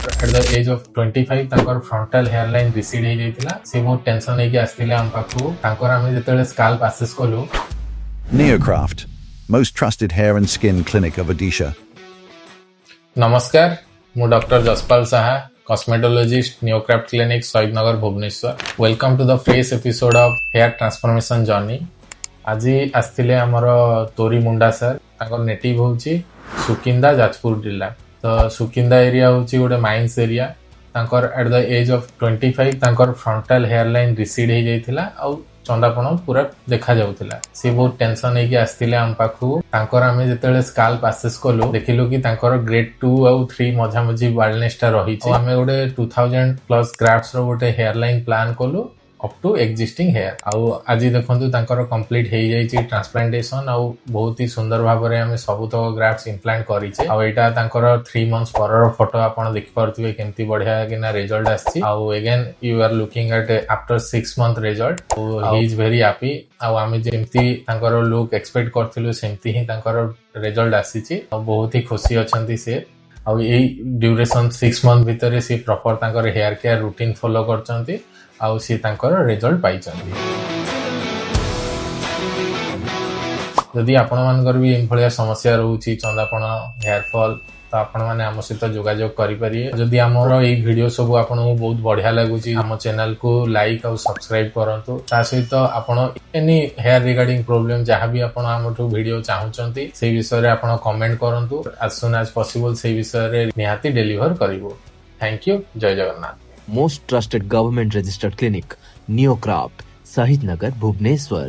at the age of 25 तांकर frontal hairline recede हो जाइतिला से बहुत टेंशन लेके आस्तिले हम पाखु तांकर आमे जेतेले scalp access कलु Niocraaft, most trusted hair and skin clinic of Odisha. नमस्कार मु doctor Jaspal Saha cosmetologist Neocraft clinic Sahid Nagar Bhubaneswar welcome to the fresh episode of hair transformation journey आज आस्तिले हमर तोरी मुंडा सर तांकर नेटिव होची सुकिंदा जाजपुर जिला तो सुकिंदा एरिया होची गोटे माइंस एरिया तांकर एट द एज ऑफ 25 तांकर फ्रंटल हेयर लाइन रिसीड हो जाइतिला आ चंदापण पूरा देखा जाउतिला से बहुत टेंशन लेके आस्तिले हम पाखु तांकर आमे जेतेले स्काल्प असेस कलु देखिलु कि तांकर ग्रेड 2 और 3 मझा मझी बाल्डनेस टा रही छै आमे गोटे 2000 प्लस ग्राफ्ट्स रो गोटे हेयर लाइन प्लान कलु अप टू एक्जिस्टिंग हेयर आउ आज देखंतु तांकर कंप्लीट हे जाई छि ट्रांसप्लांटेशन आउ बहुत ही सुंदर भाबरे हमें सब तो ग्राफ्ट्स इम्प्लांट करि छै आउ एटा तांकर 3 मंथ्स परर फोटो आपण देखि परथिबे केमती बढ़िया कि ना रिजल्ट आछि आउ again you are looking at after 6 month result he is very happy आउ आमे जेमती तांकर लुक एक्सपेक्ट करथिलु सेमती ही तांकर रिजल्ट आछि छि आउ बहुत ही खुशी अछंती से आउ ए ड्यूरेशन 6 मंथ भितरे से प्रॉपर तांकर हेयर केयर रूटीन फॉलो करचंती आउ सी तांकर रिजल्ट पाइचंती यदि आपण मानकर भी एभलिया समस्या रहउची चंदापण हेयर फॉल तो आपण माने हम सहित जोगाजोग करि परिए जदि हमर ए वीडियो सब आपनको बहुत बढ़िया लागुची हम चैनल को लाइक और सब्सक्राइब करंतु ता सहित आपण एनी हेयर रिगार्डिंग प्रॉब्लम जहां भी आपण हमठु वीडियो चाहुचंती से विषय रे आपण कमेंट करंतु as soon as possible से विषय रे निहाती डिलीवर करिवो थैंक यू जय Jagannath Most trusted government registered clinic, Niocraaft, Saheed Nagar, Bhubaneswar.